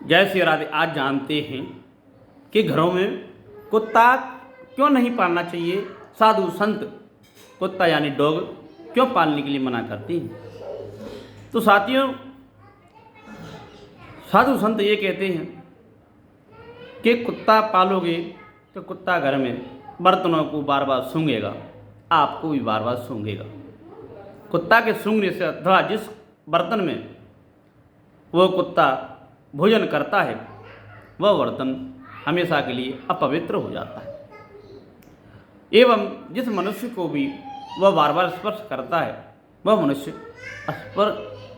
जय श्री राधे। आज जानते हैं कि घरों में कुत्ता क्यों नहीं पालना चाहिए। साधु संत कुत्ता यानी डॉग क्यों पालने के लिए मना करते हैं। तो साथियों, साधु संत ये कहते हैं कि कुत्ता पालोगे तो कुत्ता घर में बर्तनों को बार बार सूंघेगा, आपको भी बार बार सूंघेगा। कुत्ता के सूंघने से अथवा जिस बर्तन में वो कुत्ता भोजन करता है वह बर्तन हमेशा के लिए अपवित्र हो जाता है एवं जिस मनुष्य को भी वह बार बार स्पर्श करता है वह मनुष्य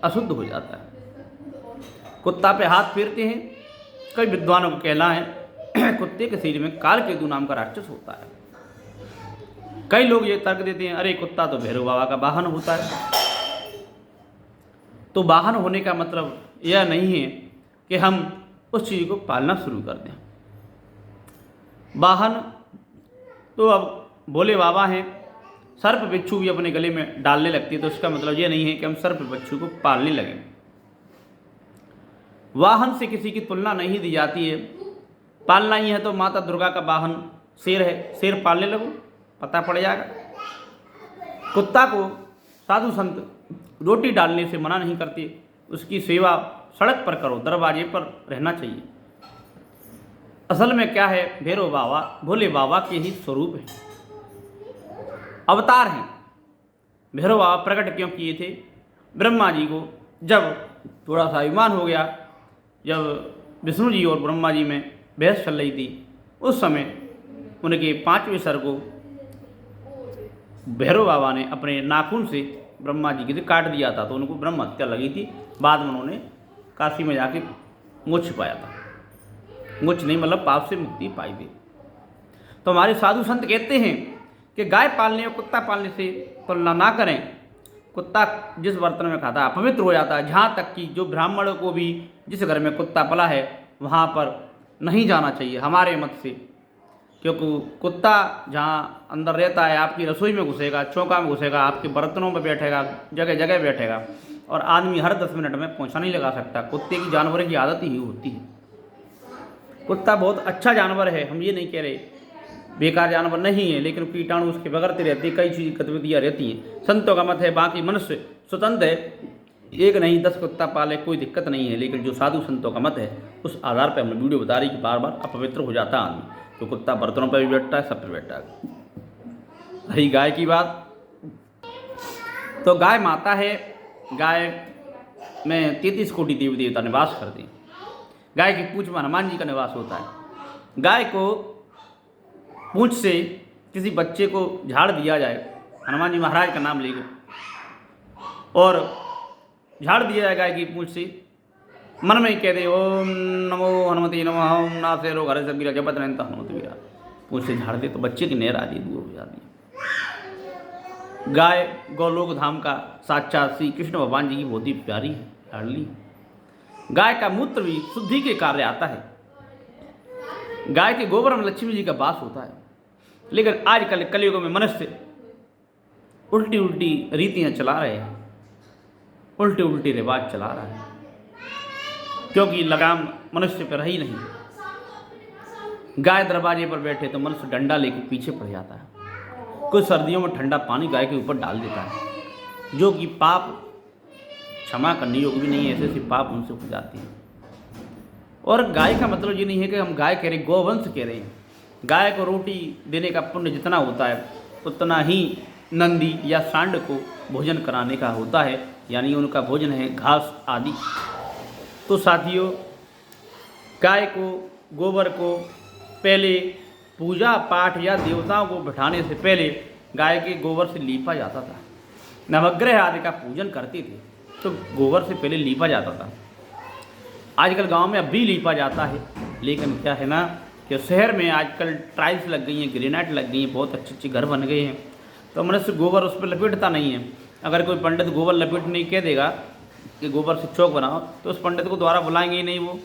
अशुद्ध हो जाता है। कुत्ता पे हाथ फेरते हैं, कई विद्वानों को कहना है कुत्ते के शरीर में कालकेतु नाम का राक्षस होता है। कई लोग ये तर्क देते हैं अरे कुत्ता तो भैरव बाबा का वाहन होता है। तो वाहन होने का मतलब यह नहीं है कि हम उस चीज़ को पालना शुरू कर दें। वाहन तो अब भोले बाबा हैं, सर्प बिच्छू भी अपने गले में डालने लगती है, तो इसका मतलब ये नहीं है कि हम सर्प बिच्छू को पालने लगें। वाहन से किसी की तुलना नहीं दी जाती है। पालना ही है तो माता दुर्गा का वाहन शेर है, शेर पालने लगो, पता पड़ जाएगा। कुत्ता को साधु संत रोटी डालने से मना नहीं करते, उसकी सेवा सड़क पर करो, दरवाजे पर रहना चाहिए। असल में क्या है, भैरव बाबा भोले बाबा के ही स्वरूप है, अवतार हैं। भैरव बाबा प्रकट क्यों किए थे? ब्रह्मा जी को जब थोड़ा सा अभिमान हो गया, जब विष्णु जी और ब्रह्मा जी में बहस चल रही थी, उस समय उनके 5वें सर को भैरव बाबा ने अपने नाखून से ब्रह्मा जी के काट दिया था, तो उनको ब्रह्म हत्या लगी थी। बाद में उन्होंने काशी में जाके मोक्ष पाया था। मोक्ष नहीं मतलब पाप से मुक्ति पाई थी। तो हमारे साधु संत कहते हैं कि गाय पालने और कुत्ता पालने से तुलना ना करें। कुत्ता जिस बर्तन में खाता है अपवित्र हो जाता है। जहाँ तक कि जो ब्राह्मणों को भी जिस घर में कुत्ता पला है वहाँ पर नहीं जाना चाहिए हमारे मत से, क्योंकि कुत्ता जहाँ अंदर रहता है आपकी रसोई में घुसेगा, चौका में घुसेगा, आपके बर्तनों में बैठेगा, जगह जगह बैठेगा, और आदमी हर 10 मिनट में पोंछा नहीं लगा सकता। कुत्ते की जानवर की आदत ही होती है। कुत्ता बहुत अच्छा जानवर है, हम ये नहीं कह रहे बेकार जानवर नहीं है, लेकिन कीटाणु उसके बगरते रहते हैं, कई चीज़ गतिविधियाँ रहती हैं। संतों का मत है बाकी मनुष्य स्वतंत्र है, एक नहीं 10 कुत्ता पाले कोई दिक्कत नहीं है। लेकिन जो साधु संतों का मत है उस आधार पर हमने वीडियो बता रही कि बार बार अपवित्र हो जाता है आदमी। तो कुत्ता बर्तनों पर भी बैठता है, सब पर बैठता है। रही गाय की बात, तो गाय माता है। गाय में 33 कोटि देवी देवता निवास करते हैं। गाय की पूंछ में हनुमान जी का निवास होता है। गाय को पूंछ से किसी बच्चे को झाड़ दिया जाए, हनुमान जी महाराज का नाम लेके, और झाड़ दिया जाए गाय की पूंछ से, मन में ही कह दे ओम नमो हनुमते नमः, ओम नासे रो घर से बीरा जपत रहता हनुमत बीरा, पूंछ से झाड़ दे तो बच्चे की नहर आदि दूर हो जाती है। गाय गौलोक धाम का साक्षात श्री कृष्ण भगवान जी की बहुत ही प्यारी है, लाडली। गाय का मूत्र भी शुद्धि के कार्य आता है। गाय के गोबर में लक्ष्मी जी का वास होता है। लेकिन आजकल कलयुग में मनुष्य उल्टी उल्टी रीतियाँ चला रहे हैं, उल्टे उल्टे रिवाज चला रहा है, क्योंकि लगाम मनुष्य पर रही नहीं। गाय दरवाजे पर बैठे तो मनुष्य डंडा लेकर पीछे पड़ जाता है। कुछ सर्दियों में ठंडा पानी गाय के ऊपर डाल देता है, जो कि पाप क्षमा करने योग्य भी नहीं है। ऐसे ऐसे पाप उनसे हो जाते हैं। और गाय का मतलब ये नहीं है कि हम गाय कह रहे, गौवंश कह रहे हैं। गाय को रोटी देने का पुण्य जितना होता है उतना ही नंदी या सांड को भोजन कराने का होता है, यानी उनका भोजन है घास आदि। तो साथियों, गाय को गोबर को पहले पूजा पाठ या देवताओं को बिठाने से पहले गाय के गोबर से लीपा जाता था। नवग्रह आदि का पूजन करते थे तो गोबर से पहले लीपा जाता था। आजकल गांव में अब भी लीपा जाता है, लेकिन क्या है ना कि शहर में आजकल टाइल्स लग गई हैं, ग्रेनाइट लग गई हैं, बहुत अच्छे अच्छे घर बन गए हैं, तो मनुष्य गोबर उस पर लपेटता नहीं है। अगर कोई पंडित गोबर लपेटने कह देगा कि गोबर से चौक बनाओ, तो उस पंडित को दोबारा बुलाएंगे ही नहीं वो।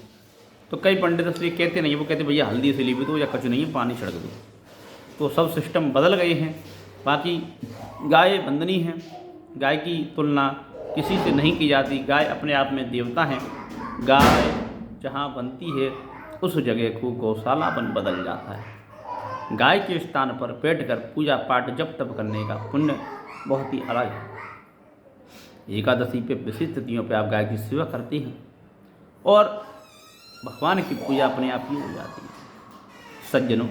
तो कई पंडित इसलिए कहते नहीं, वो कहते भैया हल्दी से लीप दो या कुछ नहीं है पानी छिड़क दो। तो सब सिस्टम बदल गए हैं। बाकी गाय वंदनीय है, गाय की तुलना किसी से नहीं की जाती। गाय अपने आप में देवता है। गाय जहाँ बनती है उस जगह को गौशाला बन बदल जाता है। गाय के स्थान पर बैठकर पूजा पाठ जप तप करने का पुण्य बहुत ही अलग है। एकादशी पे विशिष्ट तिथियों पे आप गाय की सेवा करते हैं और भगवान की पूजा अपने आप ही हो जाती है। सज्जनों,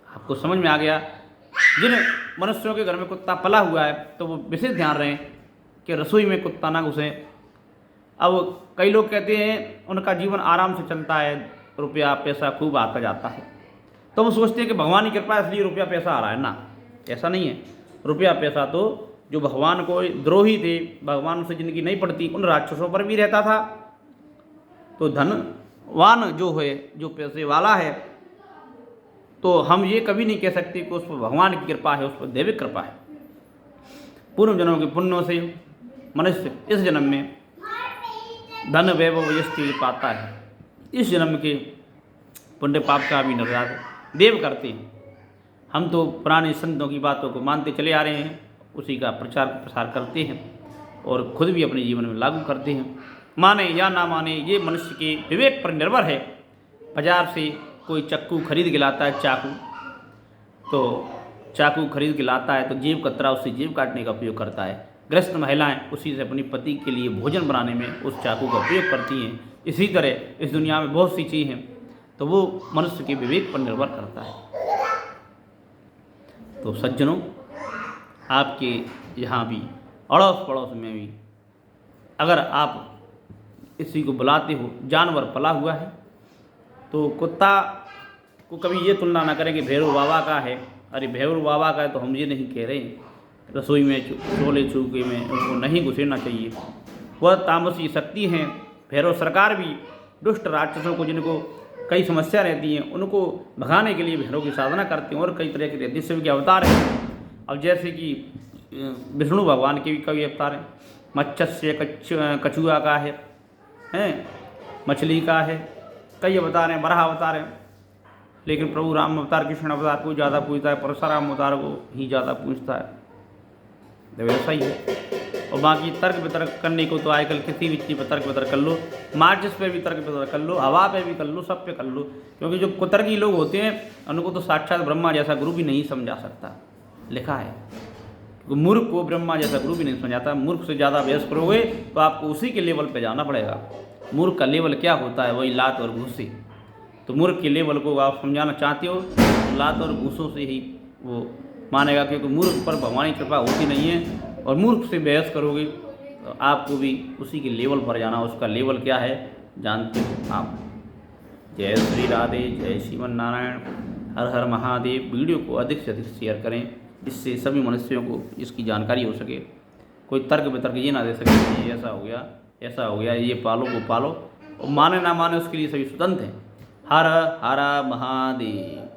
आपको समझ में आ गया। जिन मनुष्यों के घर में कुत्ता पला हुआ है तो वो विशेष ध्यान रहे कि रसोई में कुत्ता ना घुसे। अब कई लोग कहते हैं उनका जीवन आराम से चलता है, रुपया पैसा खूब आता जाता है, तो वो सोचते हैं कि भगवान की कृपा इसलिए रुपया पैसा आ रहा है ना। ऐसा नहीं है। रुपया पैसा तो जो भगवान को द्रोही थे, भगवान से जिनकी नहीं पड़ती, उन राक्षसों पर भी रहता था। तो धनवान जो है, जो पैसे वाला है, तो हम ये कभी नहीं कह सकते कि उस पर भगवान की कृपा है, उस पर दैविक कृपा है। पूर्व जन्मों के पुण्यों से मनुष्य इस जन्म में धन वैभव यश पाता है। इस जन्म के पुण्य पाप का भी निर्धार देव करते हैं। हम तो पुराने संतों की बातों को मानते चले आ रहे हैं, उसी का प्रचार प्रसार करते हैं और खुद भी अपने जीवन में लागू करते हैं। माने या ना माने, ये मनुष्य के विवेक पर निर्भर है। बाजार से कोई चक्कू खरीद के लाता है, चाकू खरीद के लाता है तो जेब कतरा उससे जेब काटने का उपयोग करता है। गृहस्थ महिलाएं उसी से अपनी पति के लिए भोजन बनाने में उस चाकू का उपयोग करती हैं। इसी तरह इस दुनिया में बहुत सी चीज़ें हैं, तो वो मनुष्य के विवेक पर निर्भर करता है। तो सज्जनों, आपके यहाँ भी अड़ोस पड़ोस में भी अगर आप इसी को बुलाते हो, जानवर पला हुआ है, तो कुत्ता को कभी ये तुलना ना करें कि भैरव बाबा का है। अरे भैरव बाबा का है तो हम ये नहीं कह रहे रसोई में चूल्हे चौके में उनको नहीं घुसेना चाहिए। वह तामसी शक्ति हैं। भैरव सरकार भी दुष्ट राक्षसों को, जिनको कई समस्या रहती हैं, उनको भगाने के लिए भैरव की साधना करते हैं और कई तरह के रहते शिव के अवतार हैं। अब जैसे कि विष्णु भगवान के भी कई अवतार हैं। मत्स्य कछुआ का है, मछली का है, कई अवतार हैं, बराह अवतार हैं। लेकिन प्रभु राम अवतार, कृष्ण अवतार को ज़्यादा पूजता है, परशुराम अवतार को ही ज़्यादा पूजता है। तो वैसा ही है। और बाकी तर्क वितर्क करने को तो आजकल किसी भी चीज़ पर तर्क वितर्क कर लो, माचिस पे भी तर्क वितर्क कर लो, हवा पे भी कर लो, सब पे कर लो। क्योंकि जो कुतर्की लोग होते हैं उनको तो साक्षात ब्रह्मा जैसा गुरु भी नहीं समझा सकता, लिखा है। क्योंकि मूर्ख को ब्रह्मा जैसा गुरु भी नहीं समझाता। मूर्ख से ज़्यादा बहस करोगे तो आपको उसी के लेवल पे जाना पड़ेगा। मूर्ख का लेवल क्या होता है? वही लात और घूसे। तो मूर्ख के लेवल को आप समझाना चाहते हो तो लात और घूसों से ही वो मानेगा, क्योंकि मूर्ख पर भगवान की कृपा होती नहीं है। और मूर्ख से बहस करोगे तो आपको भी उसी के लेवल पर जाना। उसका लेवल क्या है जानते हो आप। जय श्री राधे, जय श्रीमन नारायण, हर हर महादेव। वीडियो को अधिक से अधिक शेयर करें, इससे सभी मनुष्यों को इसकी जानकारी हो सके। कोई तर्क वितर्क ये ना दे सके कि ऐसा हो गया, ये पालो वो पालो। और माने ना माने उसके लिए सभी स्वतंत्र हैं। हर हर महादेव।